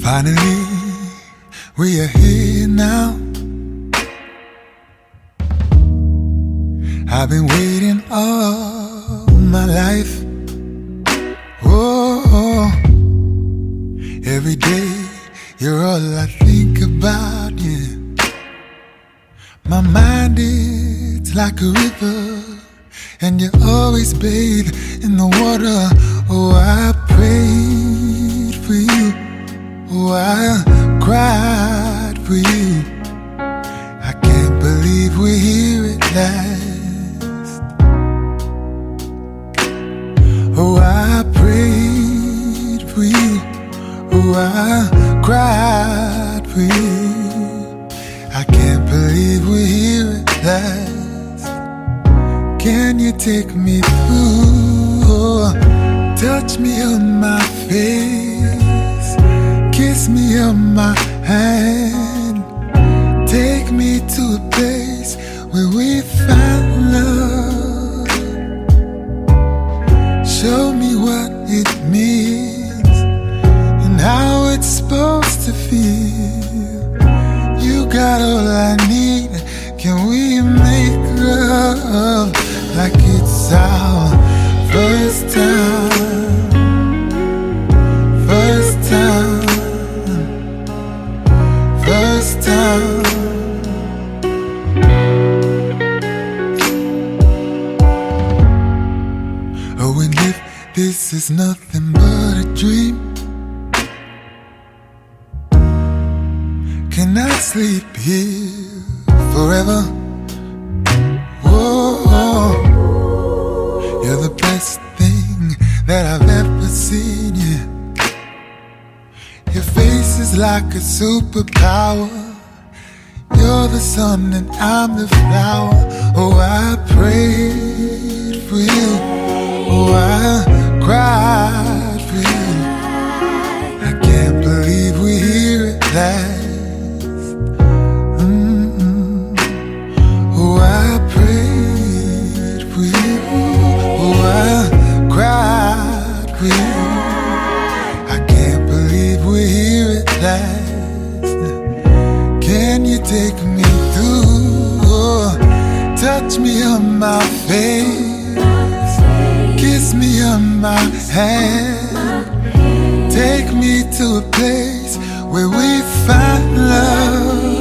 Finally, we are here now. I've been waiting all my life. Oh, every day you're all I think about, yeah. My mind is like a river, and you always bathe in the water. Oh, I prayed for you. Oh, I cried for you. I can't believe we're here at last. Oh, I prayed for you. Oh, I cried for you. I can't believe we're here at last. Can you take me through? Oh, touch me on my face, kiss me on my hand, take me to a place where we find love. Show me what it means and how it's supposed to feel. You got all I need. Can we make love like it's our first time? First time. First time. Oh, and if this is nothing but a dream, can I sleep here forever? Whoa, you're the best thing that I've ever seen, yeah. Your face is like a superpower. You're the sun and I'm the flower. Oh, I prayed for you. Oh, I cried for you. I can't believe we're here at last. Oh, I prayed for you. Oh, I cried for you. I can't believe we're here at last. Can you take me through? Oh, touch me on my face, kiss me on my hand, take me to a place where we find love.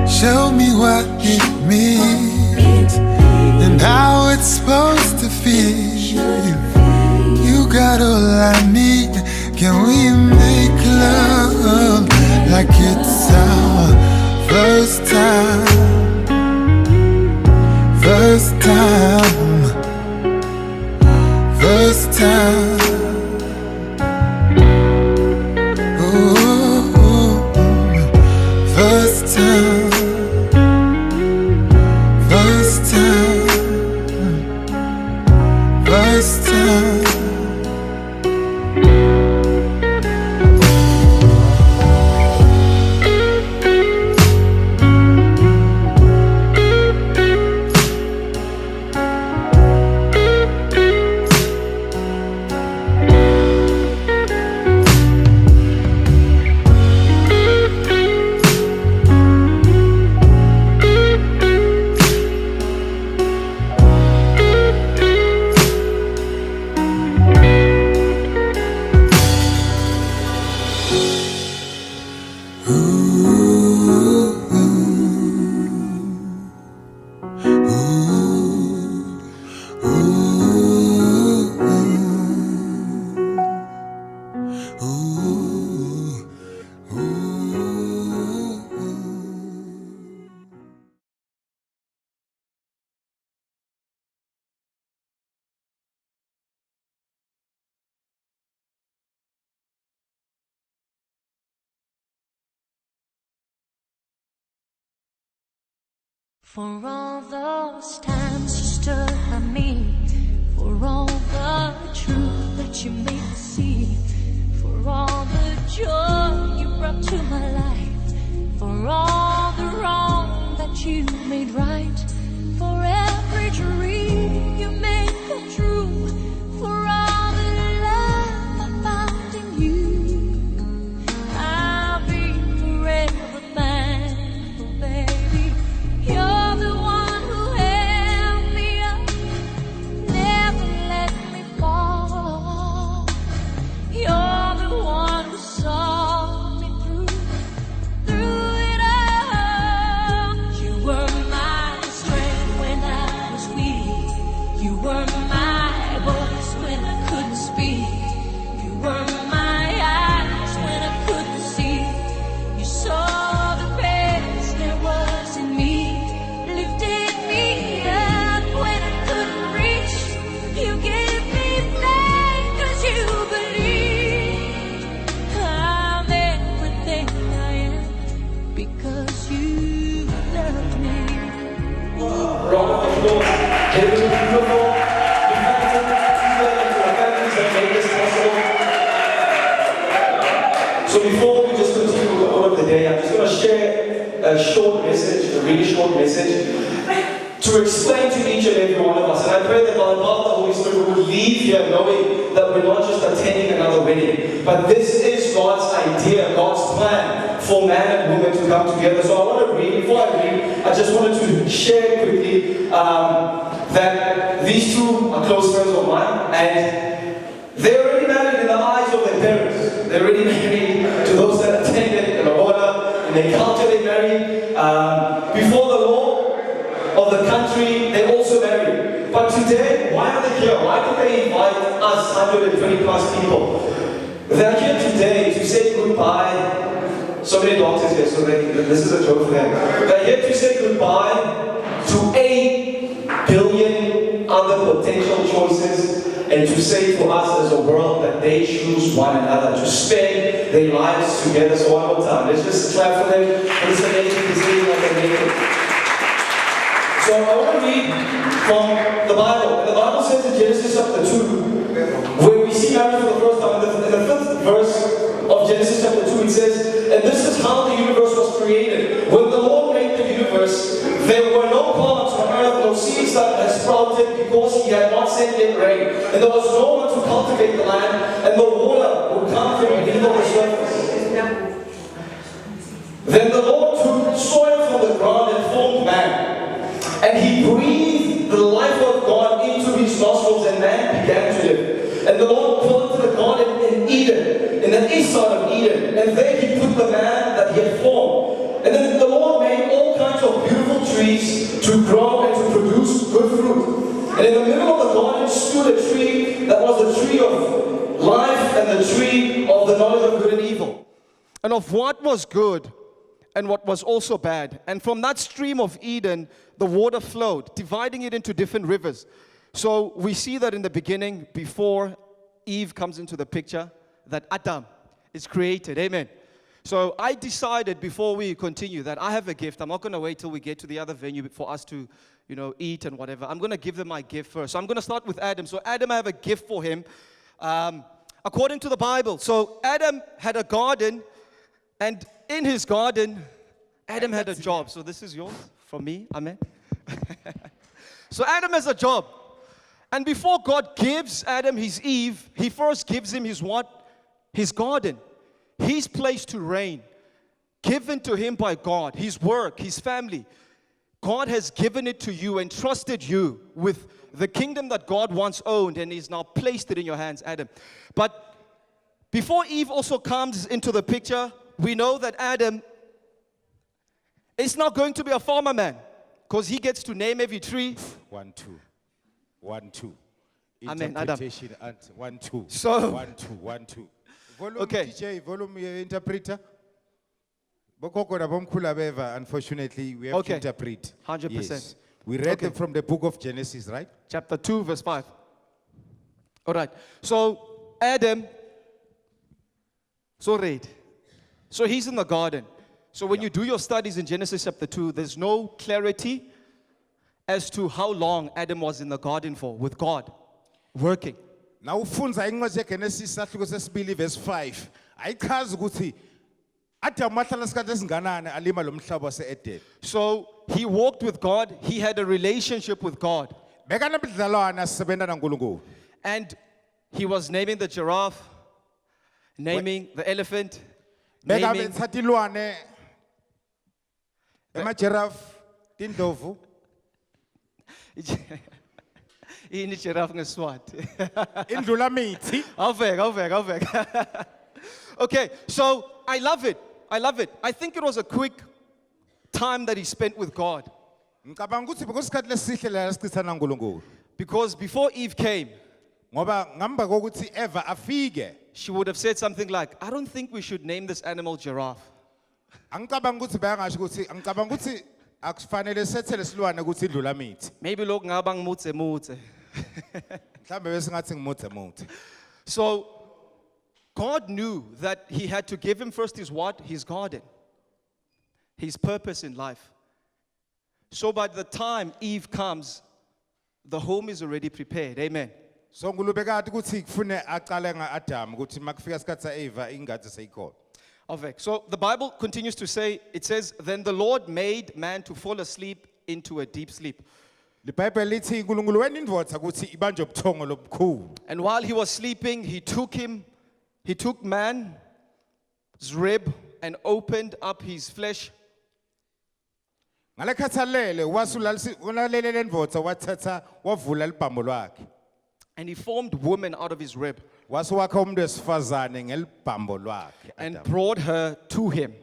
Show me what it means and how it's supposed to feel. You got all I need. Can we make love like it's our first time? First time. First time. Oh, first time. First time. First time. For all those times you stood by me, for all the truth that you made me see, for all the joy you brought to my life, for all the wrong that you made right, for every dream you made come true, for all the love I found in you. So before we just continue with the order of the day, I'm just going to share a short message, a really short message, to explain to each and every one of us. And I pray that by the power of the Holy Spirit we will leave here knowing that we're not just attending another wedding, but this is God's idea, God's plan for man and woman to come together. So I want to read, before I read, I just wanted to share quickly that these two are close friends of mine, and they're already married in the eyes of their parents. They're already married to those that attended in the order, in their culture they married. Before the law of the country, they also married. But today, why are they here? Why did they invite us 120 plus people? They're here today to say goodbye. So many doctors here, so this is a joke for them. They're here to say goodbye to 8 billion other potential choices, and to say to us as a world that they choose one another, to spend their lives together. So one more time, let's just clap for them. It's amazing to see what they're making. So I want to read from the Bible. And the Bible says in Genesis chapter 2, where we see marriage for the first time, in the 5th verse of Genesis chapter 2, it says, and this is how the universe was created. When the Lord made the universe, there were no plants on earth, no seeds that had sprouted, because he had not sent yet rain. And there was no one to cultivate the land, and the water would come from beneath the surface. Then the Lord took soil from the ground and formed man. And he breathed the life of God into his nostrils, and man began to live. And the Lord planted a garden in Eden, in the east side of Eden, and there he put the man that he had formed. And then the Lord made all kinds of beautiful trees to grow and to produce good fruit. And in the middle of the garden stood a tree that was the tree of life and the tree of the knowledge of good and evil. And of what was good and what was also bad. And from that stream of Eden, the water flowed, dividing it into different rivers. So we see that in the beginning, before Eve comes into the picture, that Adam is created. Amen. So I decided before we continue that I have a gift. I'm not going to wait till we get to the other venue for us to, eat and whatever. I'm going to give them my gift first. So I'm going to start with Adam. So Adam, I have a gift for him according to the Bible. So Adam had a garden, and in his garden, Adam had a job. So this is yours from me. Amen. So Adam has a job. And before God gives Adam his Eve, he first gives him his what? His garden. His place to reign. Given to him by God. His work, his family. God has given it to you and trusted you with the kingdom that God once owned, and he's now placed it in your hands, Adam. But before Eve also comes into the picture, we know that Adam is not going to be a farmer man, because he gets to name every tree. 1, 2. 1, 2. Amen, Adam. Interpretation and 1, 2. So- 1, 2, 1, 2. Volume, Okay. DJ, volume, interpreter. Bokoko bomkhulu beva, unfortunately, we have Okay. to interpret. 100%. Yes. We read Okay. them from the book of Genesis, right? Chapter 2, verse 5. All right. So Adam, so he's in the garden. So when you do your studies in Genesis chapter 2, there's no clarity as to how long Adam was in the garden for with God, working. Now, ufunza incwadi Genesis sahluko sesibili verse 5. Ayichaza ukuthi Adam wahlala isikhathi esinganani alima lo mhlaba wase-Eden. So he walked with God. He had a relationship with God. Bekanabudlelwane sisebenza naNkulunkulu. And he was naming the giraffe, naming the elephant, naming... Bekabethatha ilwane giraffe, tindlovu. Ini giraffe ngeSwati. Indlula mithi. Awuvek. Okay, so I love it. I think it was a quick time that he spent with God. Ngicabanga ukuthi bekusikhathi lesihle la sichitha naNkulunkulu. Because before Eve came, Ngoba ngamba kokuthi Eva afike. she would have said something like, I don't think we should name this animal giraffe. Angicabanga ukuthi bayangasho ukuthi angicabanga ukuthi akufanele sethele silwane ukuthi idlula mithi. Maybe lokhu ngaba ngimutse. Mhlambe bese ngathi ngimuthe. So God knew that he had to give him first his what? His garden. His purpose in life. So by the time Eve comes, the home is already prepared. Amen. So ngulubekade ukuthi kufune aqale ngaAdam ukuthi makufika isikhathi saEva ingadi seyikhona. Avek. So the Bible continues to say, it says, then the Lord made man to fall asleep into a deep sleep. LiBhayibheli lithi uNkulunkulu wena indvodza ukuthi ibanjwe ubuthongo lobukhulu. And while he was sleeping, he took man's rib and opened up his flesh. Ngalekhathalele wasulalele lendvodza wathatha wavula libhambo lwakhe. And he formed woman out of his rib Wasuwakha umuntu wesifazane ngelibhambo lwakhe. and brought her to him.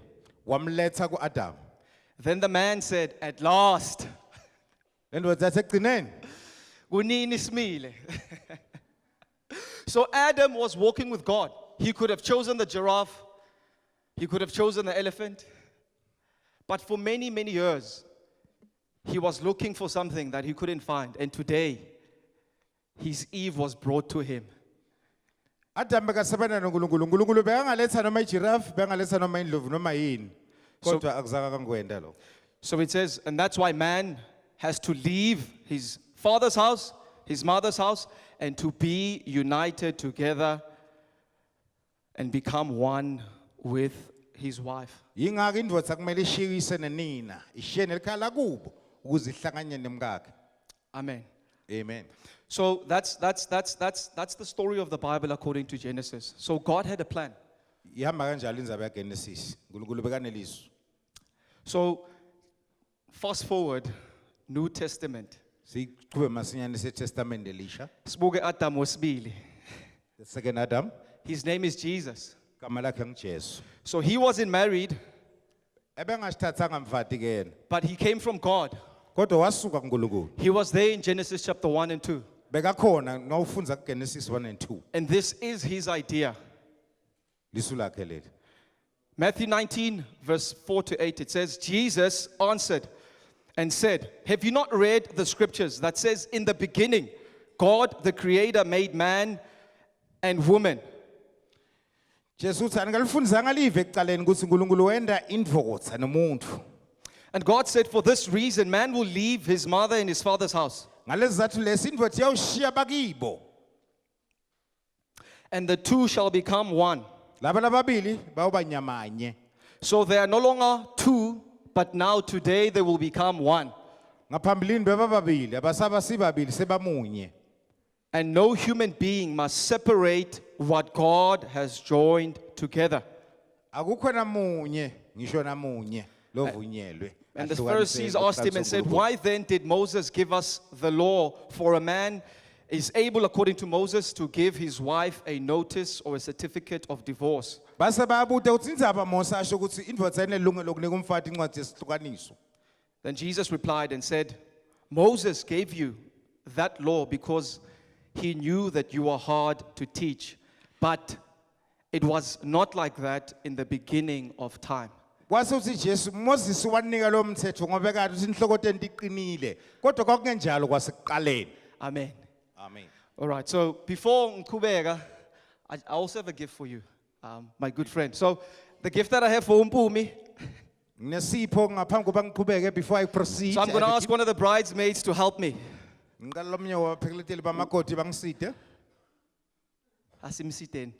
Wamletha kuAdam. Then the man said, at last, Lendvodza yathi ekugcineni kunini simile. So Adam was walking with God. He could have chosen the giraffe. He could have chosen the elephant. But for many, many years, he was looking for something that he couldn't find. And today, his Eve was brought to him. Adam bekasebenza noNkulunkulu. uNkulunkulu bekangaletha noma ijiraffe, bekangaletha noma indlovu noma yini. Kodwa akuzange kangikwenda lo. So it says, and that's why man has to leave his father's house, his mother's house, and to be united together and become one with his wife. Yingakho indvodza kumele ishiyise nenina, ishiye nelikhala kubo ukuze ihlanganye nemkakhe. Amen. Amen. So that's the story of the Bible according to Genesis. So God had a plan. Ihamba kanjalo indzaba yaGenesis. uNkulunkulu bekanelizwi. So fast forward, New Testament. Siqhube masinyane seTestament elisha. Sibuke Adam wesibili. The second Adam, His name is Jesus. igama lakhe nguJesu. So he wasn't married, Ebengashithathanga mfati ke yena. but he came from God. Kodwa wasuka kuNkulunkulu. He was there in Genesis chapter 1 and 2. Bekakhona nawufunza kuGenesis 1 and 2. And this is his idea. Lisu lakhe leli. Matthew 19, verse 4 to 8, it says, Jesus answered and said, have you not read the scriptures that says, in the beginning, God the Creator made man and woman? Jesu uthi anigalifundzanga live ekuqaleni ukuthi uNkulunkulu wenda indvodza nomuntu. And God said, for this reason, man will leave his mother and his father's house, Ngalezathu lesi indvodza iyawushiya bakibo. and the two shall become one. Laba lababili bawuba nyamanye. So they are no longer two, but now today they will become one. Ngaphambilini bebababili, abasaba sibabili sebamunye. And no human being must separate what God has joined together. Akukho namunye, ngisho namunye lovunyelwe. And the Pharisees asked him and said, why then did Moses give us the law? For a man is able, according to Moses, to give his wife a notice or a certificate of divorce. Base bayabuta ukuthi indzaba Mose asho ukuthi indvodza inelungelo lokunika umfati incwadi yesihlukaniso. Then Jesus replied and said, Moses gave you that law because he knew that you are hard to teach. But it was not like that in the beginning of time. Kwase uthi Jesu Moses wanika lo mthetho ngoba kade uthi inhloko tento iqinile. Kodwa kwakungenjalo kwasekuqaleni. Amen. Amen. All right, so before Nkubega, I also have a gift for you, my good friend. So the gift that I have for Mpumi, Nginesipho ngaphambi kokuba ngiqhubeke before I proceed. so I'm going to ask one of the bridesmaids to help me. Ngicela lomnye wabaphekeleteli bamakoti bangiside. Asimsiten.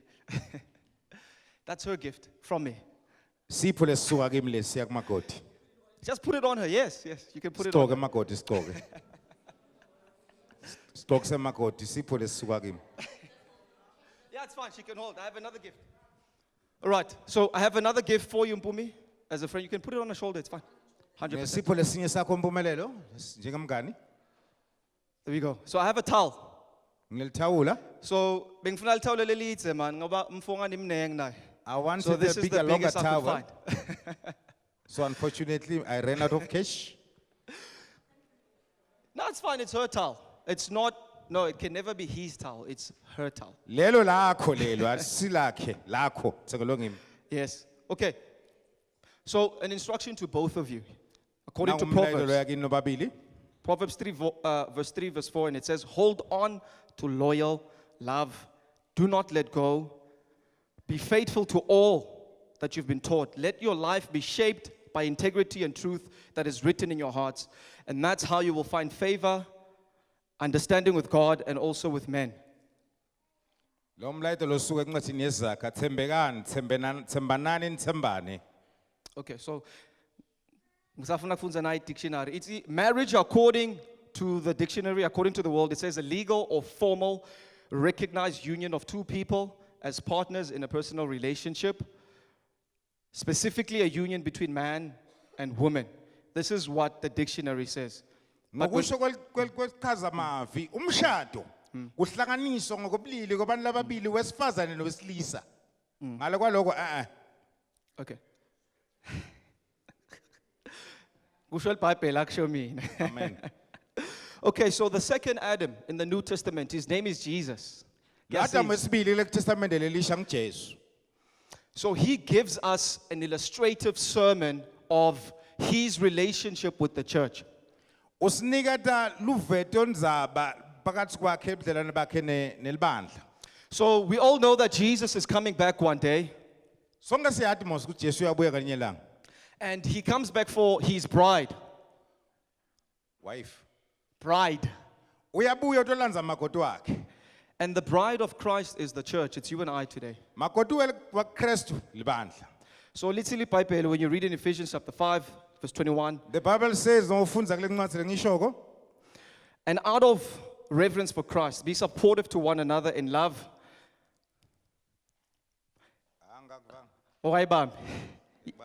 That's her gift from me. Sipho lesisuka kimi lesiya kumakoti. Just put it on her. Yes, you can put it on Sigcoke her. emakoti sigcoke. Sigcoke semakoti sipho lesisuka kimi. Yeah, it's fine. She can hold. I have another gift. All right, so I have another gift for you, Mpumi. As a friend, you can put it on her shoulder. It's fine. 100%. Nesipho lesinye sakho Mpumelelo njengamngani. There we go. So I have a towel. Ngilithawula. So bengifuna litawule lelidze man ngoba mfongani imnengi naye. I wanted So this a is bigger, the longer biggest I could towel. find. So unfortunately, I ran out of cash. No, it's fine. It's her towel. It's not. No, it can never be his towel. It's her towel. Lelo lakho lelo asilakhe lakho sekolongimi. Yes. Okay. So an instruction to both of you, according to Nangumlayelo Proverbs. yakini nobabili. Proverbs 3, verse 3, verse 4, and it says, hold on to loyal love. Do not let go. Be faithful to all that you've been taught. Let your life be shaped by integrity and truth that is written in your hearts. And that's how you will find favor, understanding with God, and also with men. Lo mlayito losuka encwadini yezakha thembekani thembanani nithembane. Okay, so ngisafuna kufunza nayi dictionary. It's marriage according to the dictionary, according to the world, it says a legal or formal recognized union of two people as partners in a personal relationship, specifically a union between man and woman. This is what the dictionary says. But when- Ngokusho kwesichaza mavi umshado uhlanganiso ngokobulili kwabantu lababili wesifazane nowesilisa. Ngale kwaloko Okay. Kusho iBhayibheli akusho mina. Amen. Okay, so the second Adam in the New Testament, his name is Jesus. Adam wesibili le testament lelisha nguJesu. So he gives us an illustrative sermon of his relationship with the church. Usiniketa luveto ndzaba phakathi kwakhe ebudlelwane bakhe nelibandla. So we all know that Jesus is coming back one day, Sonke siyazi mos ukuthi Jesu uyabuya ngelinye ilanga. and he comes back for his bride. Wife. Bride. Uyabuya utolandza makoti wakhe. And the bride of Christ is the church. It's you and I today. Makoti wa Kristu libandla. So literally, Bible, when you read in Ephesians chapter 5, verse 21, The Bible says nofunza kule ncwadi lengishoko. and out of reverence for Christ, be supportive to one another in love. Okay,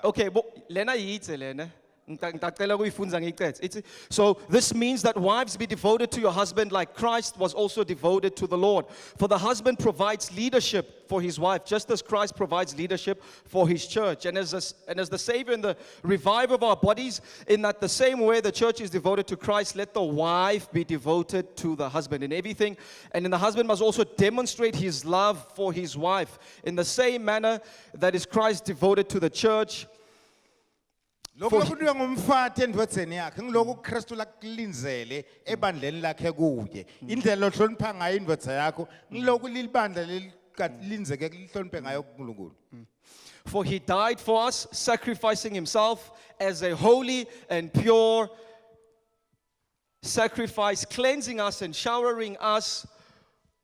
okay, lena yitse lena. Ngicela ukuyifunza ngiyiqede. So this means that wives be devoted to your husband like Christ was also devoted to the Lord. For the husband provides leadership for his wife, just as Christ provides leadership for his church. And as the Savior and the reviver of our bodies, in that the same way the church is devoted to Christ, let the wife be devoted to the husband in everything. And then the husband must also demonstrate his love for his wife in the same manner that is Christ devoted to the church. Lokho lokudwa ngumfati endwetseni yakhe ngiloko uKristu lakulinzele ebandleni lakhe kuye. Indlela ohlonipha ngayo indwetsa yakho ngiloko libandla linzeke lihloniphe ngayo kuNkulunkulu. For he died for us, sacrificing himself as a holy and pure sacrifice, cleansing us and showering us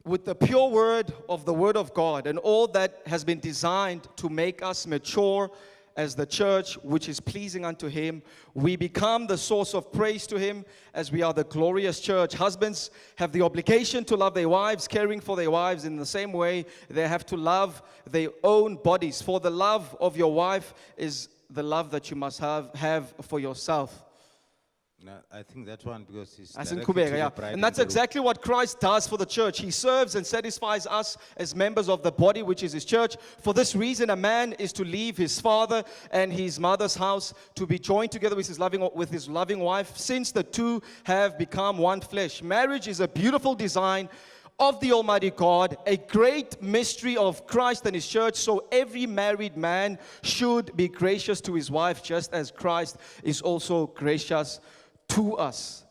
with the pure word of the word of God, and all that has been designed to make us mature as the church which is pleasing unto him. We become the source of praise to him as we are the glorious church. Husbands have the obligation to love their wives, caring for their wives in the same way they have to love their own bodies. For the love of your wife is the love that you must have for yourself. No, I think that one because it's As in directed to Kubeka, the yeah. bride And that's groom. exactly what Christ does for the church. He serves and satisfies us as members of the body, which is his church. For this reason, a man is to leave his father and his mother's house to be joined together with his loving wife, since the two have become one flesh. Marriage is a beautiful design of the Almighty God, a great mystery of Christ and his church. So every married man should be gracious to his wife, just as Christ is also gracious to us.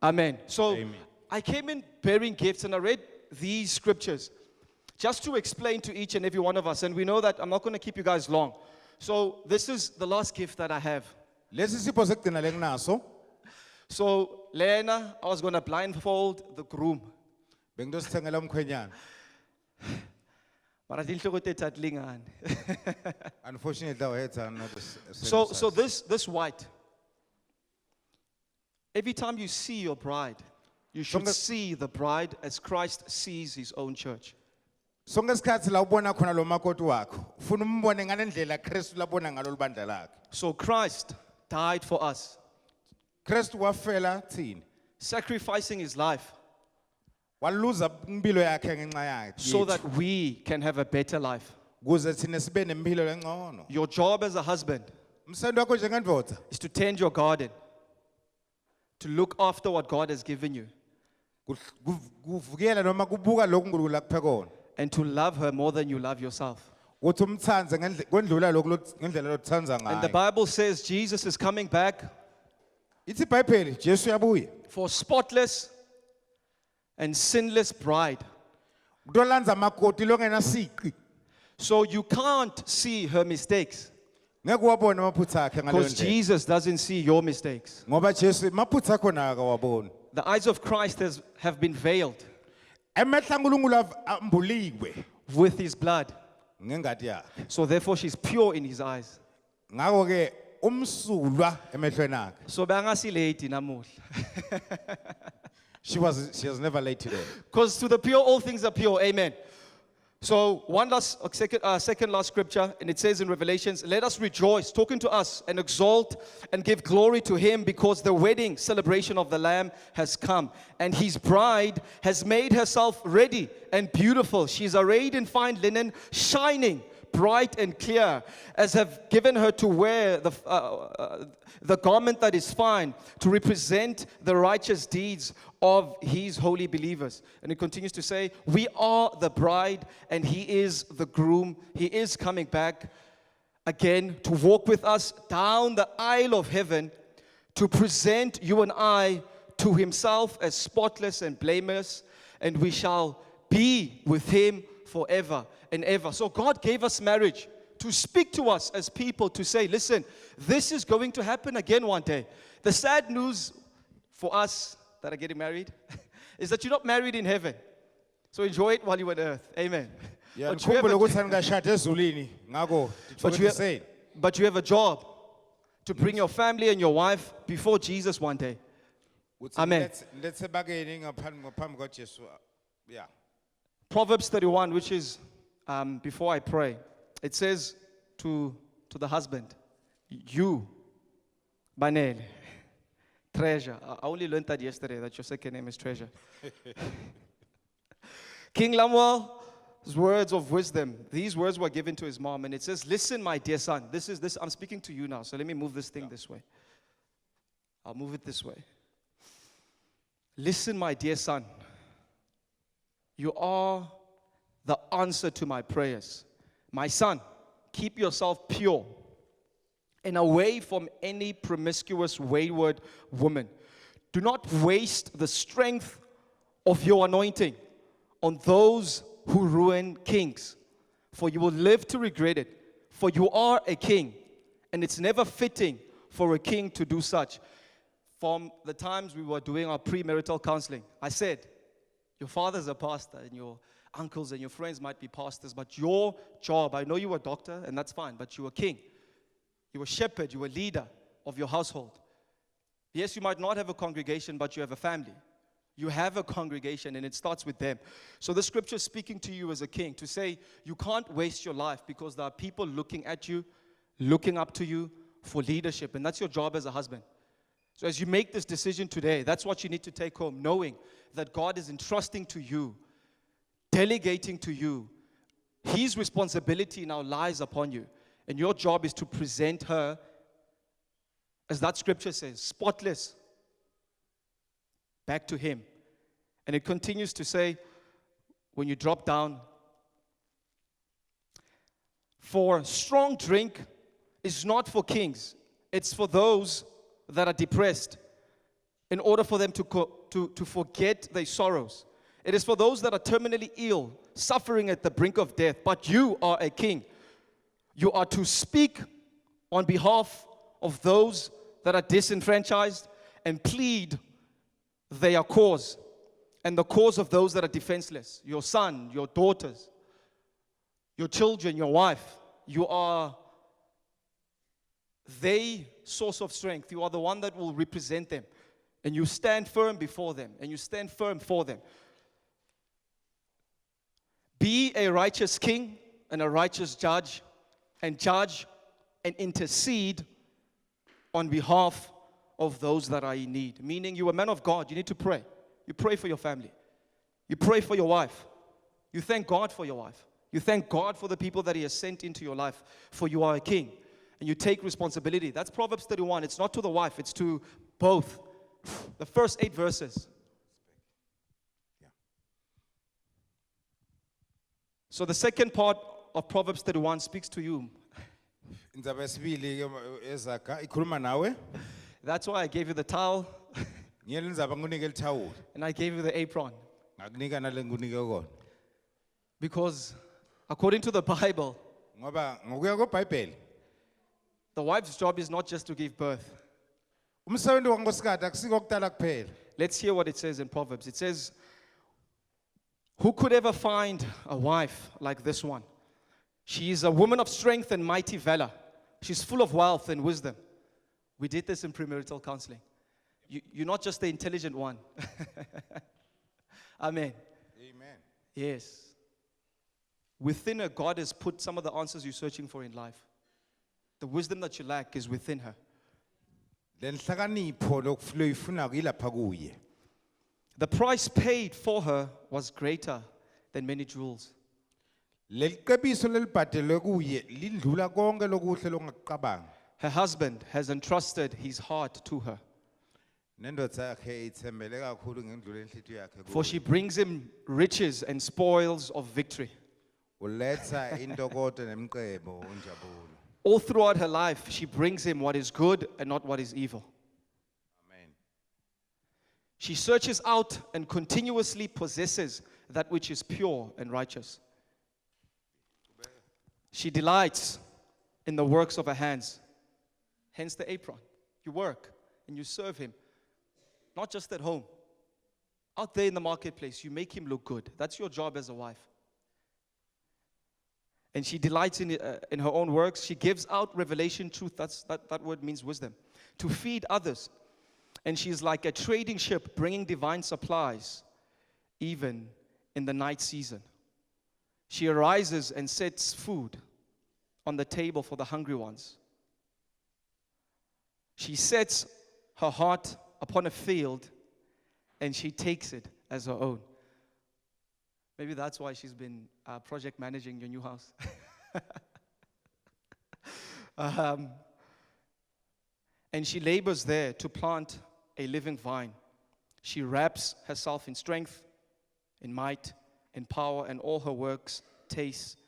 Amen. So Amen. I came in bearing gifts, and I read these scriptures just to explain to each and every one of us. And we know that I'm not going to keep you guys long. So this is the last gift that I have. Lesi sipho sekugcina lenginaso So Lena, I was going to blindfold the groom. bengidosithengela umkhwenyana. But I didn't look at it at Lingan. Unfortunately our heads are not the same So size. this white. Every time you see your bride, you should see the bride as Christ sees his own church. Sonke isikhathi la ubona khona lo makoti wakho ufuna umbone ngalendlela Kristu labona ngalo libandla lakhe. So Christ died for us, Kristu wafela thina. sacrificing his life Waluza impilo yakhe ngenxa yakhe. so that we can have a better life. Kuze thina sibe nempilo lengcono. Your job as a husband Umsebenzi wakho njengendvodza is to tend your garden, to look after what God has given you, kuvukela noma kubuka lokhu uNkulunkulu akuphe kona. and to love her more than you love yourself. Uthi umthandze kwendlula lokhu ngendlela lothandza And the ngayo. Bible says Jesus is coming back Ithi iBhayibheli Jesu uyabuya. for spotless and sinless bride. Kutolandza makoti longena siqi. So you can't see her mistakes Ngeke wabona amaphutha akhe ngaleyo because ndlela. Jesus doesn't see your mistakes. Ngoba Jesu maphutha akho nawo akawaboni. The eyes of Christ have been veiled. Emehla uNkulunkulu ambuliwe. with his blood. ngengadi yakhe. So therefore she's pure in his eyes. Ngakho ke umsulwa emehlweni akhe. So bangasi late namuhla. She was never late today. Because to the pure all things are pure. Amen. So second last scripture, and it says in Revelations, let us rejoice, talking to us, and exalt and give glory to him, because the wedding celebration of the Lamb has come, and his bride has made herself ready and beautiful. She is arrayed in fine linen, shining bright and clear, as have given her to wear the garment that is fine, to represent the righteous deeds of his holy believers. And it continues to say, we are the bride and he is the groom. He is coming back again to walk with us down the aisle of heaven, to present you and I to himself as spotless and blameless, and we shall be with him forever and ever. So God gave us marriage to speak to us as people, to say, listen, this is going to happen again one day. The sad news for us that are getting married is that you're not married in heaven. So enjoy it while you're on earth. Amen. Yeah, But you have a- ukuthi angashada ezulwini. Ngakho But you, say but you have a job to bring your family and your wife before Jesus one day. Amen. Let's bakeni ngaphambi kaJesu. Yeah. Proverbs 31, which is before I pray, it says to the husband, you, Banele, treasure. I only learned that yesterday, that your second name is treasure. King Lemuel's words of wisdom, these words were given to his mom, and it says, listen, my dear son. This, I'm speaking to you now, so let me move this thing this way. I'll move it this way. Listen, my dear son. You are the answer to my prayers. My son, keep yourself pure and away from any promiscuous, wayward woman. Do not waste the strength of your anointing on those who ruin kings, for you will live to regret it. For you are a king, and it's never fitting for a king to do such. From the times we were doing our premarital counseling, I said, your father's a pastor, and your uncles and your friends might be pastors, but your job, I know you were a doctor, and that's fine, but you were king. You were shepherd, you were leader of your household. Yes, you might not have a congregation, but you have a family. You have a congregation, and it starts with them. So the scripture is speaking to you as a king, to say you can't waste your life, because there are people looking at you, looking up to you for leadership, and that's your job as a husband. So as you make this decision today, that's what you need to take home, knowing that God is entrusting to you, delegating to you. His responsibility now lies upon you. And your job is to present her, as that scripture says, spotless, back to him. And it continues to say, when you drop down, for strong drink is not for kings, it's for those that are depressed, in order for them to forget their sorrows. It is for those that are terminally ill, suffering at the brink of death. But you are a king. You are to speak on behalf of those that are disenfranchised and plead their cause, and the cause of those that are defenseless. Your son, your daughters, your children, your wife. You are the source of strength. You are the one that will represent them. And you stand firm before them, and you stand firm for them. Be a righteous king and a righteous judge, and judge and intercede on behalf of those that are in need. Meaning, you're a man of God, you need to pray. You pray for your family. You pray for your wife. You thank God for your wife. You thank God for the people that he has sent into your life, for you are a king. And you take responsibility. That's Proverbs 31. It's not to the wife, it's to both. The first 8 verses. So the second part of Proverbs 31 speaks to you. Indzaba yesibili ezakha ikhuluma nawe. That's why I gave you the towel Ngiyela indzaba ngikunike lithawula. and I gave you the apron. Ngakunika nale ngikunike kona. Because according to the Bible, Ngoba ngokuya kweBhayibheli, the wife's job is not just to give birth. umsebenzi wankosikazi akusiko ukutala kuphela. Let's hear what it says in Proverbs. It says, Who could ever find a wife like this one? She is a woman of strength and mighty valor. She's full of wealth and wisdom. We did this in premarital counseling. You're not just the intelligent one. Amen. Amen. Yes. Within her, God has put some of the answers you're searching for in life. The wisdom that you lack is within her. Lenhlakanipho loyifunako ilapha kuye. The price paid for her was greater than many jewels. Leliqebiso lelibhadelwe kuye lindlula konke lokuhle longakuqabanga. Her husband has entrusted his heart to her. Nendoda yakhe ithembele kakhulu ngendlula enhliziyo yakhe For she brings him riches and spoils of victory. uletha intokodo nemqebo unjabulo. All throughout her life, she brings him what is good and not what is evil. Amen. She searches out and continuously possesses that which is pure and righteous. She delights in the works of her hands. Hence the apron. You work and you serve him. Not just at home. Out there in the marketplace, you make him look good. That's your job as a wife. And she delights in her own works. She gives out revelation truth. That word means wisdom. To feed others. And she's like a trading ship bringing divine supplies, even in the night season. She arises and sets food on the table for the hungry ones. She sets her heart upon a field and she takes it as her own. Maybe that's why she's been project managing your new house. And she labors there to plant a living vine. She wraps herself in strength, in might, in power, and all her works taste.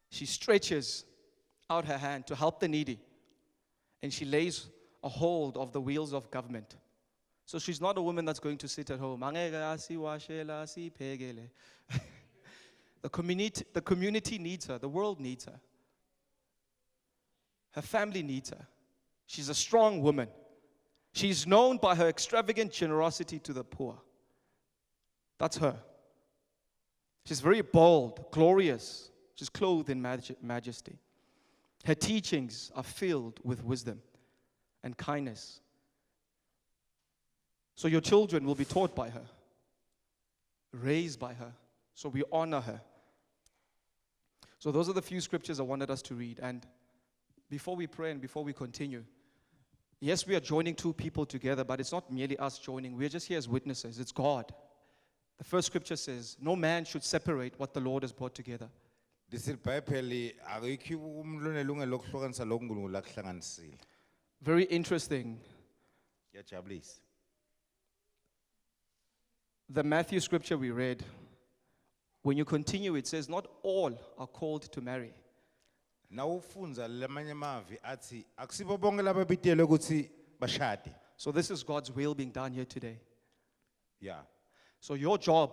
She stretches out her hand to help the needy. And she lays a hold of the wheels of government. So she's not a woman that's going to sit at home. The community needs her. The world needs her. Her family needs her. She's a strong woman. She's known by her extravagant generosity to the poor. That's her. She's very bold, glorious. She's clothed in majesty. Her teachings are filled with wisdom and kindness. So your children will be taught by her, raised by her. So we honor her. So those are the few scriptures I wanted us to read. And before we pray and before we continue, yes, we are joining two people together, but it's not merely us joining. We're just here as witnesses. It's God. The first scripture says, no man should separate what the Lord has brought together. Very interesting. The Matthew scripture we read, when you continue, it says, not all are called to marry. So this is God's will being done here today. Yeah. So your job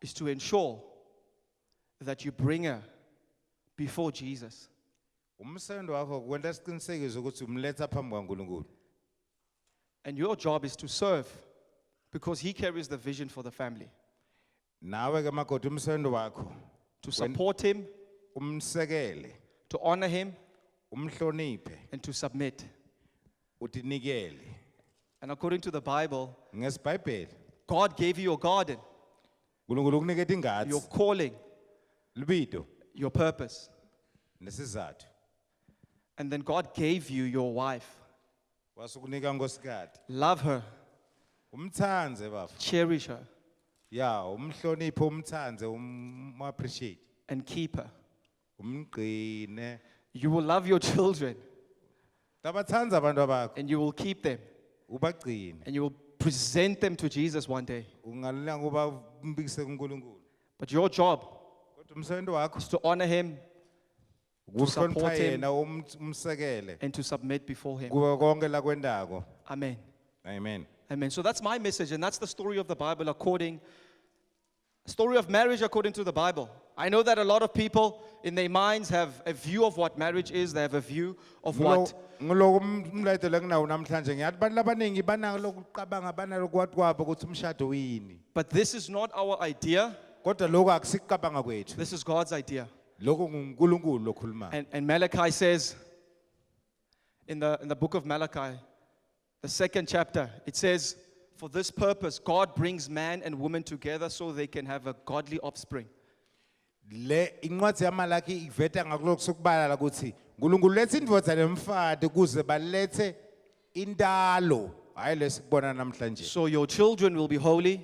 is to ensure that you bring her before Jesus. And your job is to serve because he carries the vision for the family. To support him, to honor him, and to submit. And according to the Bible, God gave you your garden, your calling, your purpose. And then God gave you your wife. Love her, cherish her, and keep her. You will love your children, and you will keep them, and you will present them to Jesus one day. But your job is to honor him, to support him, and to submit before him. Amen. Amen. Amen. So that's my message, and that's the story of the Bible story of marriage according to the Bible. I know that a lot of people in their minds have a view of what marriage is. They have a view of what. Ngiloko umlayito lenginawo namhlanje ngiyathi bantu abaningi banako lokuqabanga banalo kwathi kwabo ukuthi umshado uyini. But this is not our idea. Kodwa lokho akusikuqabanga kwethu. This is God's idea. Lokho nguNkulunkulu lokhuluma. And Malachi says, in the book of Malachi, the 2nd chapter, it says, for this purpose, God brings man and woman together so they can have a godly offspring. Le incwadi yaMalaki iveta ngakulokho sokubala ukuthi uNkulunkulu lethe indvodza nemfati kuze balethe indalo hayi lesikubona namhlanje. So your children will be holy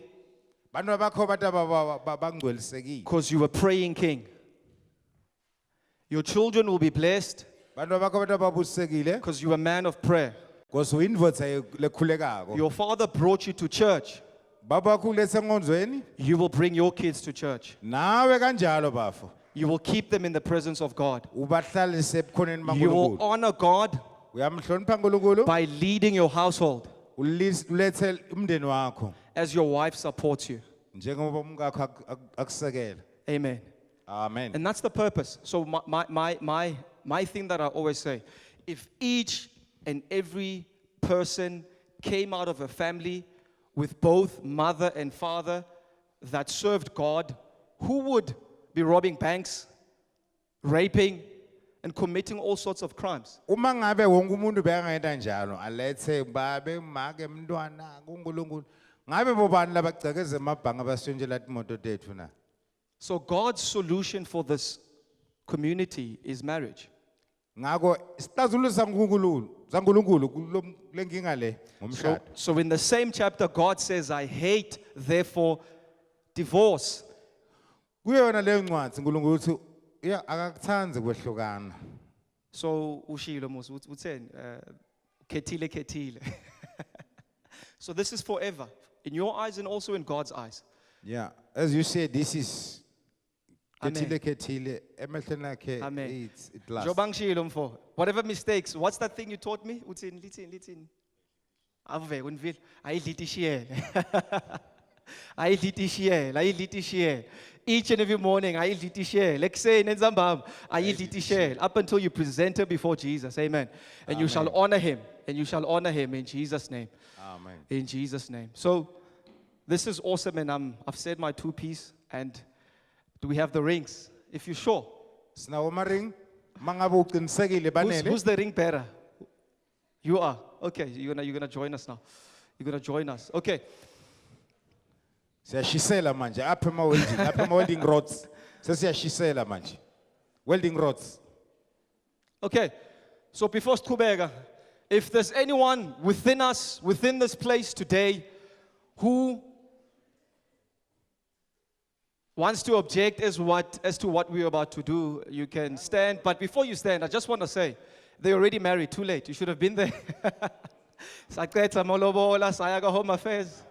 Bantu abakho abantu abangcwelisekile. because you were praying king. Your children will be blessed Bantu abakho abantu ababusisekile because you are a man of prayer. because uyindvodza lekhulekako. Your father brought you to church. Baba kulethe enkonzweni You will bring your kids to church. nawe kanjalo bafo. You will keep them in the presence of God. Ubahlalise ebukhoneni You will baNkulunkulu. honor God Uyamhlonipha uNkulunkulu by leading your household ulethe umndeni wakho as your wife supports you. njengoba umkakho akusekela. Amen. Amen. And that's the purpose. So my thing that I always say, if each and every person came out of a family with both mother and father that served God, who would be robbing banks, raping, and committing all sorts of crimes? Uma ngabe wonke umuntu bekangenda njalo alethe babe make mntwana kuNkulunkulu ngabe bobani labagcekeza emabhanga abasitshentshela imoto tethu na. So God's solution for this community is marriage. Ngakho isixazululo saNkulunkulu kulenkinga le ngomshado. So in the same chapter, God says, I hate, therefore, divorce. Kuyona le ncwadi uNkulunkulu uthi ya akakuthandi kwehlukana. So ushilo mos utheni khethile. So this is forever in your eyes and also in God's eyes. Yeah, as you said, this is Amen. khethile emehlweni akhe Amen. it lasts. Njoba ngishilo mfo. Whatever mistakes, what's that thing you taught me? Uthini lithini. Ave unvil ayidlitishiyele. Ayidlitishiyele. Each and every morning ayidlitishiyele. Ekuseni enzambama ayidlitishiyele up until you present her before Jesus. Amen. And you shall honor him. And you shall honor him in Jesus' name. Amen. In Jesus' name. So this is awesome, and I've said my 2 piece. And do we have the rings? If you're sure. Sinawo maring mangabe uqinisekile Banele. Who's the ring bearer? You are. Okay, you're gonna join us now. You're gonna join us. Okay. Siyashisela manje apha welding rods. Sesiyashisela manje. Welding rods. Okay. So before Skubega, if there's anyone within us, within this place today, who wants to object as to what we're about to do, you can stand. But before you stand, I just want to say, they're already married. Too late. You should have been there. Saketsa molobola sayaga home affairs.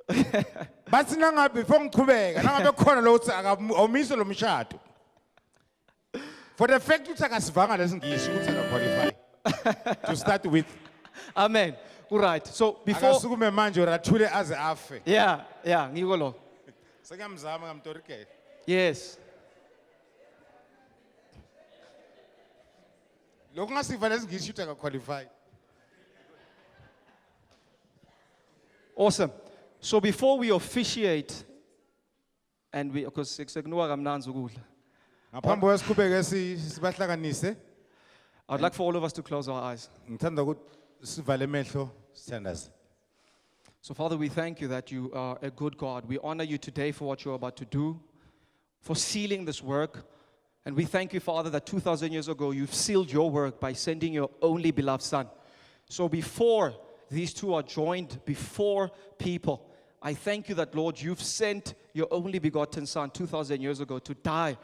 Bathi nangabe before ngiqhubeka nangabe khona lo uthi awumise lo mshado. For the fact ukuthi akasivanga lesingisi ukuthi akaqualify to start with. Amen. All right. So before. Akasukume manje orathule aze afe. Yeah, ngiko lo. Sekuyamzama ngamtorikela. Yes. Lokho ngasiva lesingisi ukuthi akaqualify. Awesome. So before we officiate, and we, because sekunuka kamnanzi ukudla, Ngaphambi kwesiqhubeke sibahlanganise. I'd like for all of us to close our eyes. Ngithanda ukuthi sivale emehlo sithandaze. So Father, we thank you that you are a good God. We honor you today for what you're about to do, for sealing this work. And we thank you, Father, that 2,000 years ago, you've sealed your work by sending your only beloved Son. So before these two are joined before people, I thank you that, Lord, you've sent your only begotten Son 2,000 years ago to die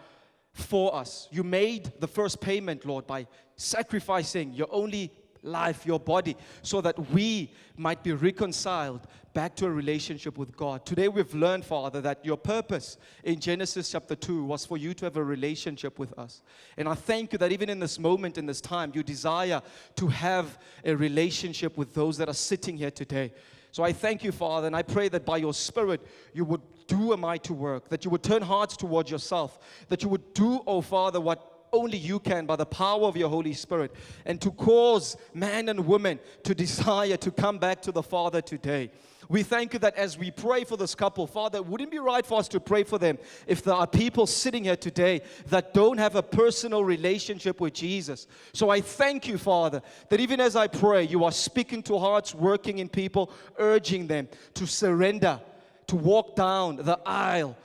for us. You made the first payment, Lord, by sacrificing your only life, your body, so that we might be reconciled back to a relationship with God. Today we've learned, Father, that your purpose in Genesis chapter 2 was for you to have a relationship with us. And I thank you that even in this moment, in this time, you desire to have a relationship with those that are sitting here today. So I thank you, Father, and I pray that by your Spirit, you would do a mighty work, that you would turn hearts towards yourself, that you would do, oh Father, what only you can by the power of your Holy Spirit, and to cause man and woman to desire to come back to the Father today. We thank you that as we pray for this couple, Father, wouldn't it be right for us to pray for them if there are people sitting here today that don't have a personal relationship with Jesus? So I thank you, Father, that even as I pray, you are speaking to hearts, working in people, urging them to surrender, to walk down the aisle,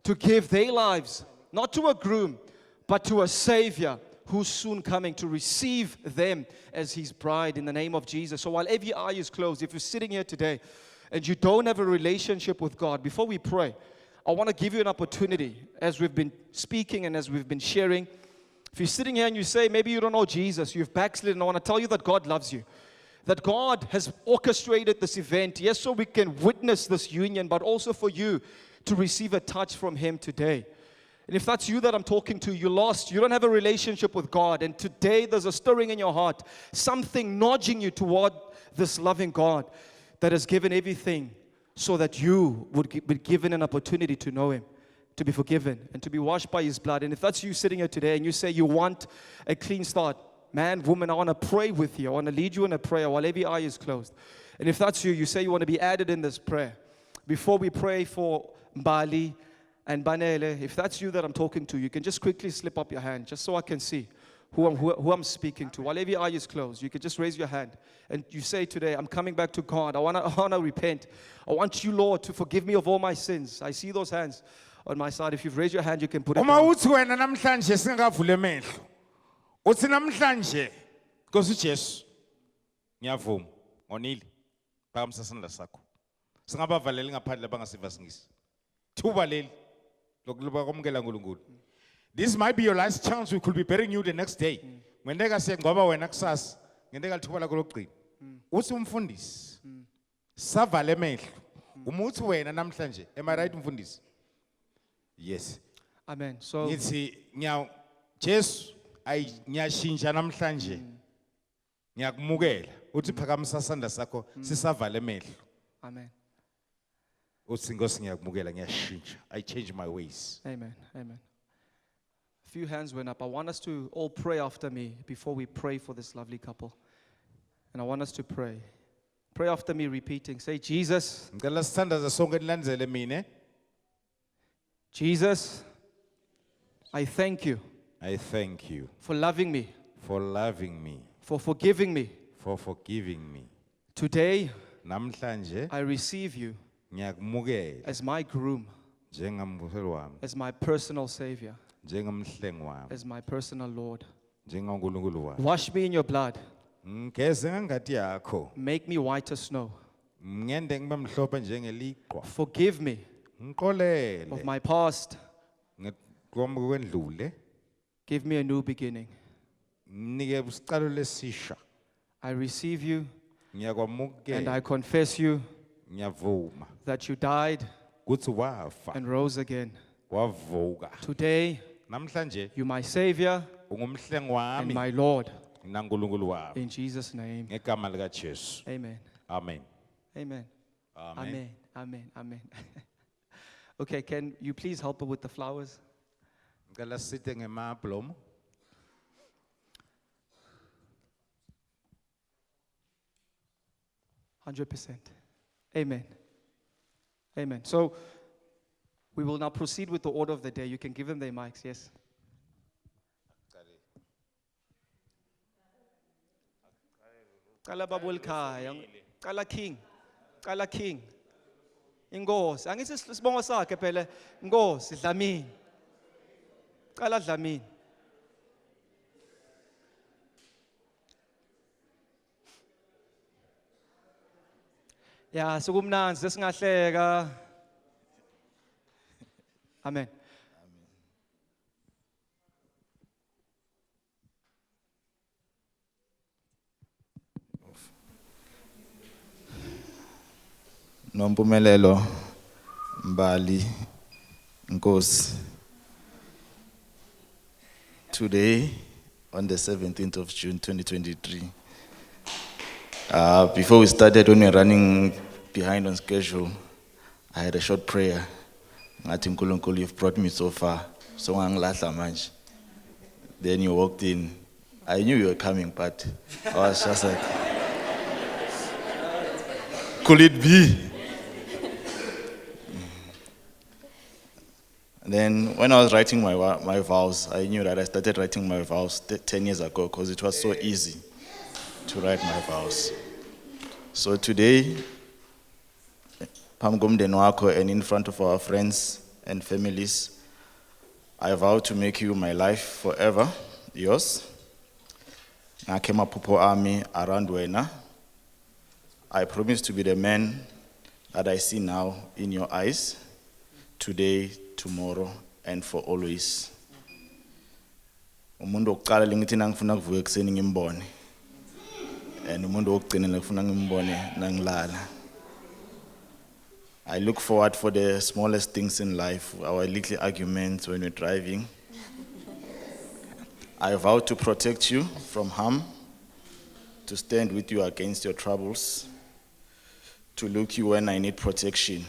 to give their lives, not to a groom, but to a Savior who's soon coming to receive them as His bride in the name of Jesus. So while every eye is closed, if you're sitting here today and you don't have a relationship with God, before we pray, I want to give you an opportunity as we've been speaking and as we've been sharing. If you're sitting here and you say, maybe you don't know Jesus, you've backslidden, I want to tell you that God loves you. That God has orchestrated this event, yes, so we can witness this union, but also for you to receive a touch from Him today. And if that's you that I'm talking to, you're lost, you don't have a relationship with God, and today there's a stirring in your heart, something nudging you toward this loving God that has given everything so that you would be given an opportunity to know Him, to be forgiven, and to be washed by His blood. And if that's you sitting here today and you say you want a clean start, man, woman, I want to pray with you. I want to lead you in a prayer while every eye is closed. And if that's you, you say you want to be added in this prayer. Before we pray for Mbali and Banele, if that's you that I'm talking to, you can just quickly slip up your hand, just so I can see who I'm speaking to. While every eye is closed, you can just raise your hand. And you say today, I'm coming back to God. I want to repent. I want you, Lord, to forgive me of all my sins. I see those hands on my side. If you've raised your hand, you can put it Uma down. uthi wena namhlanje singavule emehlo. Uthi namhlanje Nkosi uJesu. Ngiyavuma. Ngonile. Phakamisa isandla sakho. Singabavaleli ngaphandle bangasiva singisi. Thuba leli lokuba kwamukela uNkulunkulu. This might be your last chance. We could be burying you the next day. Ngendeka siya ngoba wena kusasa. Ngendeka lithuba lakho lokugcina. Uthi umfundisi. Savale emehlo. Umuthi wena namhlanje. Am I right umfundisi? Yes. Amen. So, Ngithi Jesu ngiyashintsha namhlanje. Ngiyakumukela. Uthi phakamisa isandla sakho sisavale emehlo. amen. Uthi Nkosi ngiyakumukela ngiyashintsha. I change my ways. Amen. Amen. A few hands went up. I want us to all pray after me before we pray for this lovely couple. And I want us to pray. Pray after me, repeating. Say, Jesus, Ngicela sithandaze sonke nilandzele mina. Jesus, I thank you I thank you for loving me, for loving me, for forgiving me. for forgiving me. Today, Namhlanje I receive you ngiyakumukela as my groom, njengamkhoseli wami, as my personal Savior, njengamhlengi wami, as my personal Lord. njengoNkulunkulu wami. Wash me in your blood. Ngigeze ngangati yakho. Make me white as snow. Ngende ngibe mhlophe njengeliqhwa. Forgive me of Ngiqolele my past. ngekwami kwendlule. Give me a new beginning. Nginike isicalo lesisha. I receive you and Ngiyakwamukela. I confess you Ngiyavuma that you died kuthi wafa and rose again. wavuka. Today, Namhlanje you're my Savior ungumhlengi and wami my Lord. naNkulunkulu wami. In Jesus' name, Ngegama lika Jesu. amen. Amen. Amen. Amen. Amen. Amen. Amen. Okay, can you please help her with the flowers? Ngicela sithe ngemablomo. 100%. Amen. Amen. So we will now proceed with the order of the day. You can give them their mics, yes. Qala babul khaya, qala king. Qala king. Inkosi. Angithi sibongo sakhe phela Inkosi Dlamini. Qala Dlamini. Ya, sukumnanzi sesingahleka. Amen. Nompumelelo, Mbali, Nkosi. Today, on the 17th of June 2023, before we started, when we were running behind on schedule, I had a short prayer Ngathi uNkulunkulu, you've brought me so far. So ngangilahla manje. Then you walked in. I knew you were coming, but I was just like, could it be? And then when I was writing my vows, I knew that I started writing my vows 10 years ago because it was so easy to write my vows. So today, phambi komndeni wakho and in front of our friends and families, I vow to make you my life forever, yours. Ngakhe maphupho ami around wena. I promise to be the man that I see now in your eyes, today, tomorrow, and for always. Umuntu wokuqala lengithi nangifuna kuvuka ekseni ngimbone. And umuntu wokugcina ngifuna ngimbone nangilala. I look forward for the smallest things in life, our little arguments when we're driving. I vow to protect you from harm, to stand with you against your troubles, to look you when I need protection.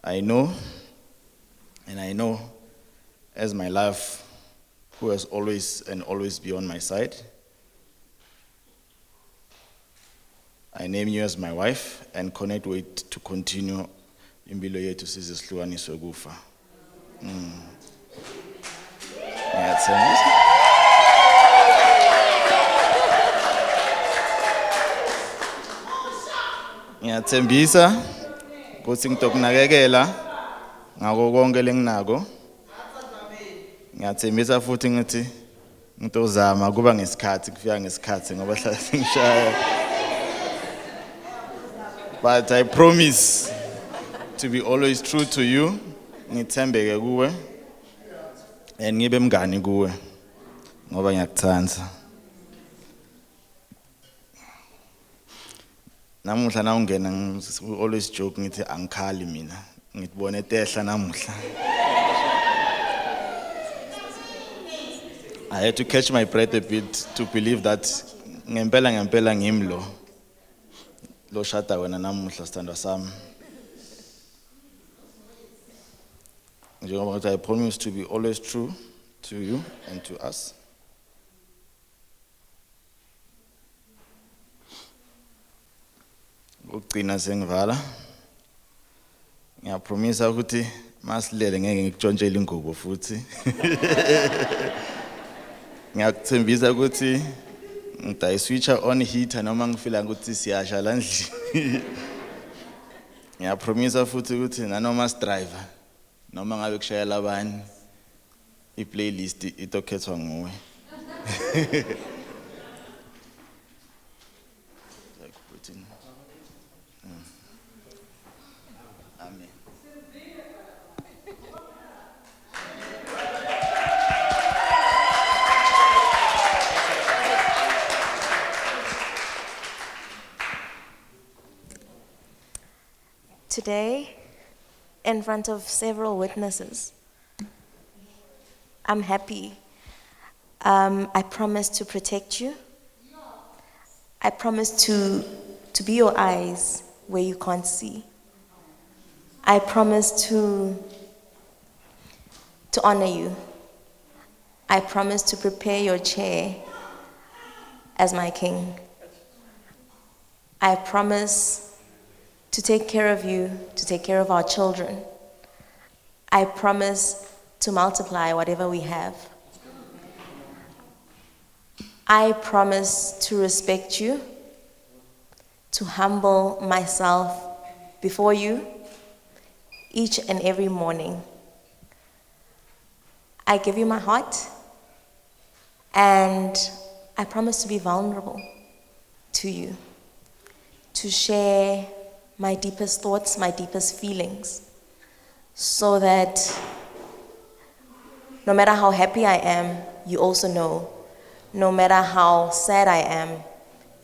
I know, as my love, who has always and always be on my side. I name you as my wife and cannot wait to continue impilo yethu size sihlukaniswe kufa. Ngiyathembisa ukuthi ngitokunakekela ngako konke lenginako. Ngiyathembisa futhi ngithi ngitozama kuba ngesikhathi kufika ngesikhathi ngoba hlala ngishaya. But I promise to be always true to you. Ngithembeke kuwe and ngibe mngani kuwe ngoba ngiyakuthanda. Namuhla na ungena always joke ngithi angikhali mina. Ngitibone tehla namuhla. I had to catch my breath a bit to believe that ngempela ngimlo. Lo shata wena namuhla sithandwa sami. I promise to be always true to you and to us. Ukugcina sengivala. Ngiyapromisa ukuthi masilele ngeke ngikutshontshele ingubo futhi. Ngiyakuthembisa ukuthi ngida switcher on heater noma ngifila ukuthi siyasha la ndlini. Ngiyapromisa futhi ukuthi nanoma driver noma ngabe kushayela abani iplaylist itokhethwa nguwe. Amen. Today, in front of several witnesses, I'm happy. I promise to protect you. I promise to be your eyes where you can't see. I promise to honor you. I promise to prepare your chair as my king. I promise to take care of you, to take care of our children. I promise to multiply whatever we have. I promise to respect you, to humble myself before you each and every morning. I give you my heart, and I promise to be vulnerable to you, to share my deepest thoughts, my deepest feelings, so that no matter how happy I am, you also know. No matter how sad I am,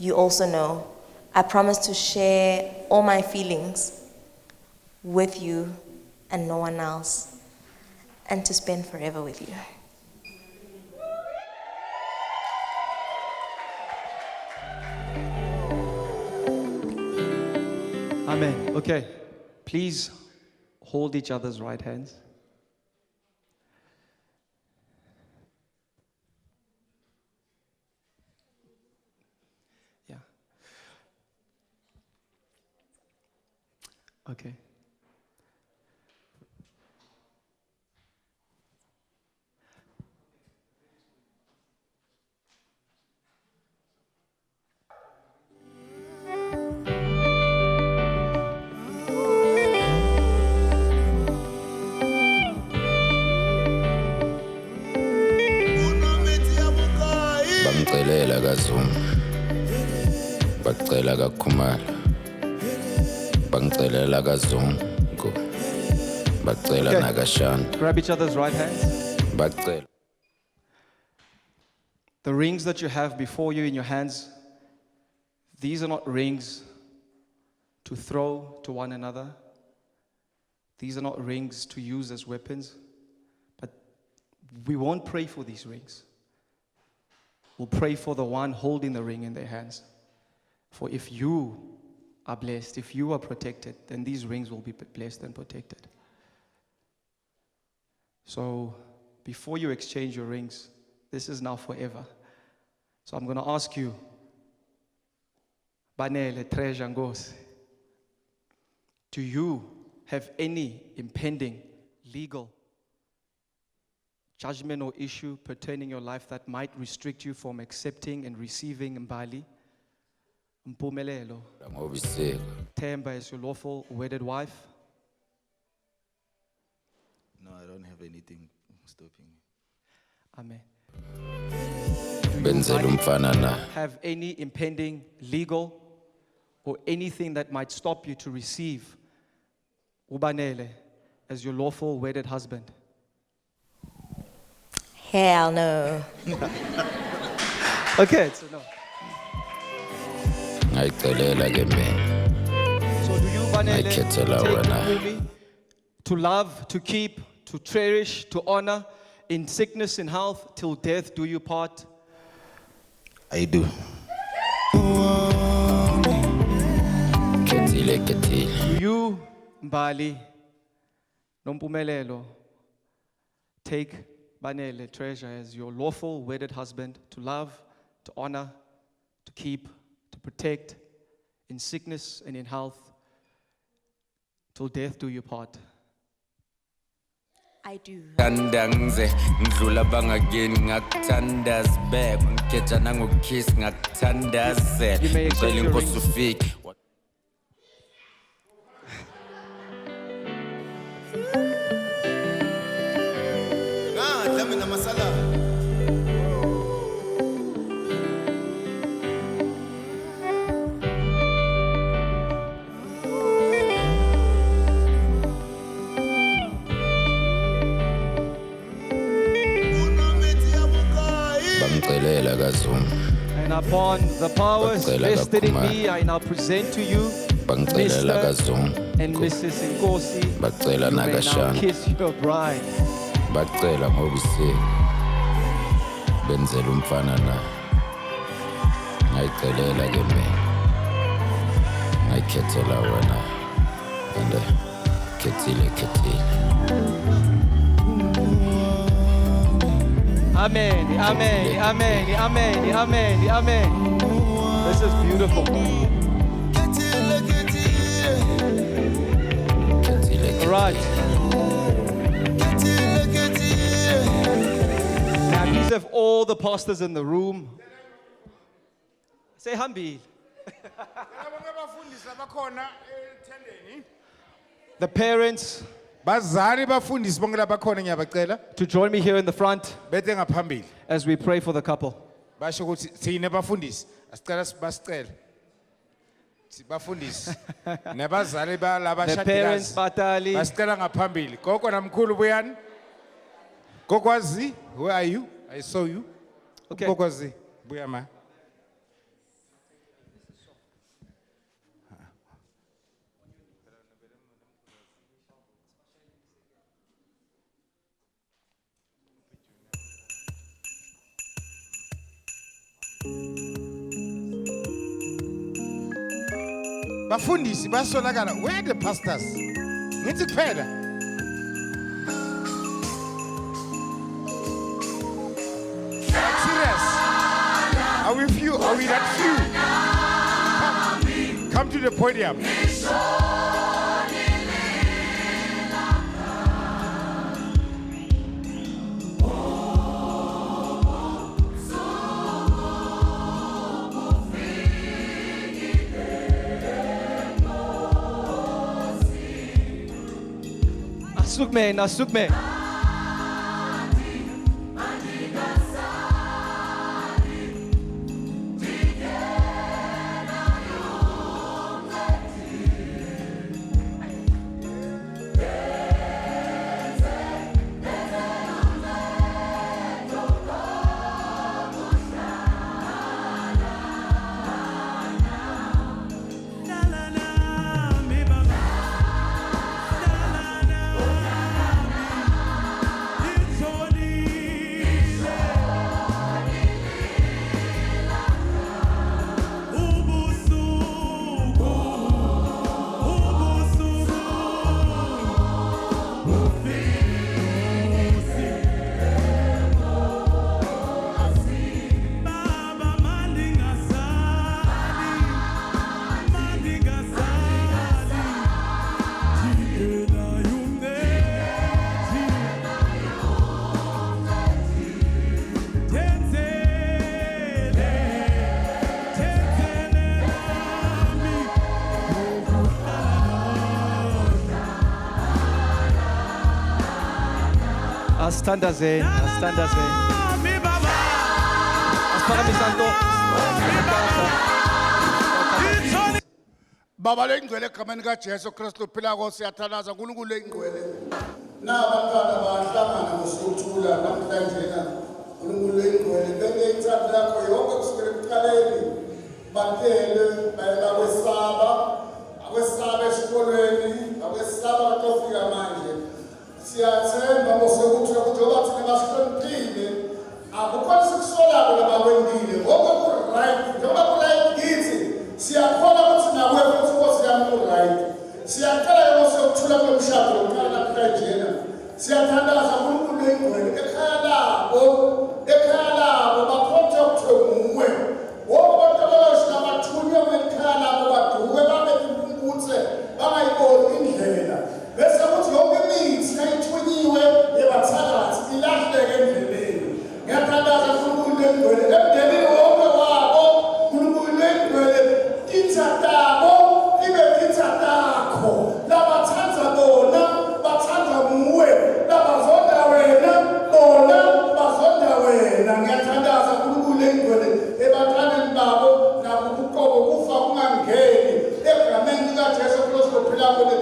you also know. I promise to share all my feelings with you and no one else, and to spend forever with you. Amen. Okay, please hold each other's right hands. Yeah. Okay. Bamcelela kaZuma, bacela kaKhumalo, bangicelela kaZungu, bacela Okay. nakaShanda, Grab each other's right hands. bacela. The rings that you have before you in your hands, these are not rings to throw to one another. These are not rings to use as weapons. But we won't pray for these rings. We'll pray for the one holding the ring in their hands. For if you are blessed, if you are protected, then these rings will be blessed and protected. So before you exchange your rings, this is now forever. So I'm going to ask you, Banele, treasure Ngosi, do you have any impending legal judgment or issue pertaining your life that might restrict you from accepting and receiving Mbali, Mbombela, Ngobiseko, Themba as your lawful wedded wife? No, I don't have anything stopping me. Amen. benzela umfana na. Have any impending legal or anything that might stop you to receive Ubanele as your lawful wedded husband? Hell no. Okay, so no. Ngayicelela ke mina, So do you, Banele, Ngaykhethela take wena. Mpumi to love, to keep, to cherish, to honor, in sickness and health, till death do you part? I do. khethile. Do you, Mbali Nompumelelo, take Banele treasure as your lawful wedded husband, to love, to honor, to keep, to protect, in sickness and in health, till death do you part? I do. Tandanze, ngidlula bangakini ngakuthanda sibek, ngikhetha nangokiss ngakuthandaze. You may exchange Ngicela your inkosi rings. ufike. Bamcelela kaZuma, And upon the powers Bacela vested in kaKhumalo. me, I now present to you bangicelela Mr. kaZungu, and Mrs. Nkosi. bacela You may now nakaShanda, kiss your bride. bacela ngobiseko, benzela umfana na. Ngayicelela ke mina, ngayikhethela wena, and khethile. Amen, amen, amen, amen, amen, amen. This is beautiful. All right. Now, these have all the pastors in the room. Say Hambi. The parents Bazali bafundisi bonke labakhona ngiyabacela to join me here in the front bethe ngaphambili. as we pray for the couple. Basho ukuthi sine bafundisi asicela basicela. Bafundisi. Nabazali The parents, balabashadikazi. Batali, Basicela ngaphambili. Gogo namkhulu buyani? Gogwazi, where are you? I saw you. Okay. Gogwazi, buya ma. Bafundisi basolakala, where are the pastors? Ngithi kuphela. Are we few? Are we not few? Come to the podium. Asukme. Asithandazeni. Asiphakamisanto. Baba lengcwele egameni kaJesu Kristu phila Nkosi siyathandaza uNkulunkulu lengcwele. Nabantwana bahlangana ngosukuthula namhlanje uNkulunkulu lengcwele beke ithando lakho yonke kusukela ekuqaleni. Batele bayela kwesaba esikolweni, akwesaba kutofika manje. Siyathemba ngosukuthi njengoba thina basihloniphile akukho sikusolako labakwendile ngoba ku-right njengoba ku-right kithi siyakhona ukuthi nawe futhi Nkosi yami ku-right. Siyacela Nkosi yokuthula kulo mshado lokuqala namhlanje siyathandaza uNkulunkulu lengcwele ekhaya labo baphothe ukuthwe wonke abantu abashina bathunywe ekhaya labo baduke babeke impumputhe bangayiboni indlela bese kuthi yonke imithi ayithunyiwe yebathakathi ilahleke endleleni. Ngiyathandaza uNkulunkulu lengcwele emndenini wonke wabo uNkulunkulu lengcwele kitha tabo ibe kitha takho labathanza bona bathanza muwe labazonda wena bona bazonda wena. Ngiyathandaza uNkulunkulu lengcwele ebantwaneni babo nabo kuqobo kufa kungangeni egameni likaJesu Kristu phila kule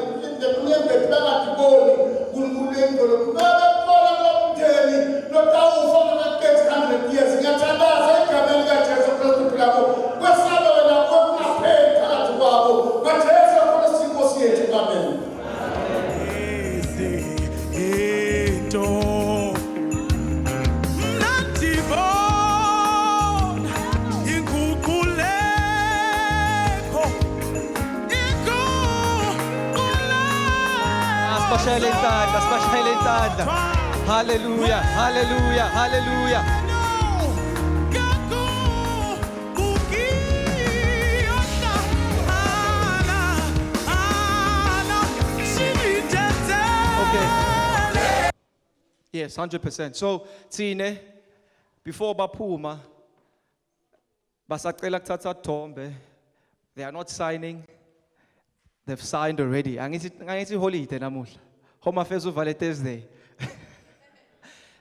kunyembe phakadiboni uNkulunkulu lengcwele kubekhola lomndeni lotawufa ngamakethi 100 years. Ngiyathandaza egameni likaJesu Kristu phila kwesaba wena kokungapheli phakathi kwabo kaJesu Kristu Nkosi yethu. Amen. Spashayela intandla. Hallelujah. Okay. Yes, 100%. So, Tine, before baphuma, basacela kuthatha thombe. They are not signing. They've signed already. Angithi holiday namuhla. Home Affairs uvale Thursday.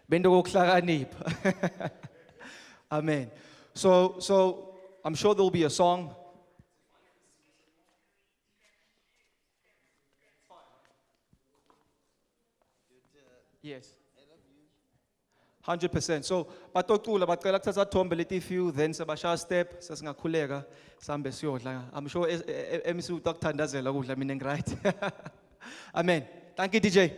Bendo kokuhlakanipha. Amen. So I'm sure there'll be a song. Yes. 100%. So batocula bacela kuthatha thombe leti few then sebasha step sesingakhuleka sambe siyodla. I'm sure MC utakuthandazela ukudla mina right. Amen. Thank you DJ.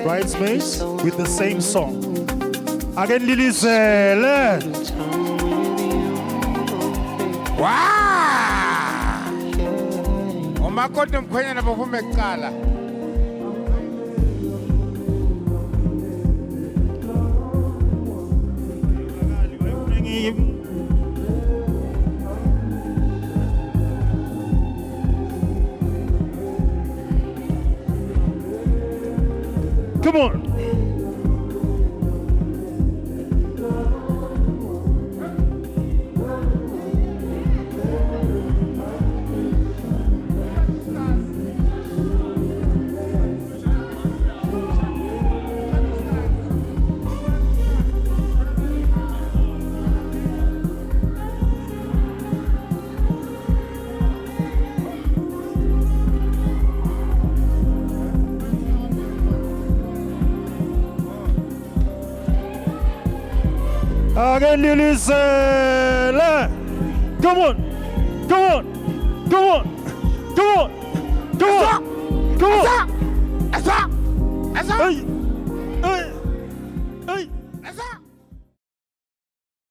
bridesmaids with the same song. Again, Lilizele. Wow! Umakoti mkhwenyana bavume kuqala. Come on. Again, Lilizele. Come on. Come on. Come on. Come on. Come on. Come on. Esa! Hey.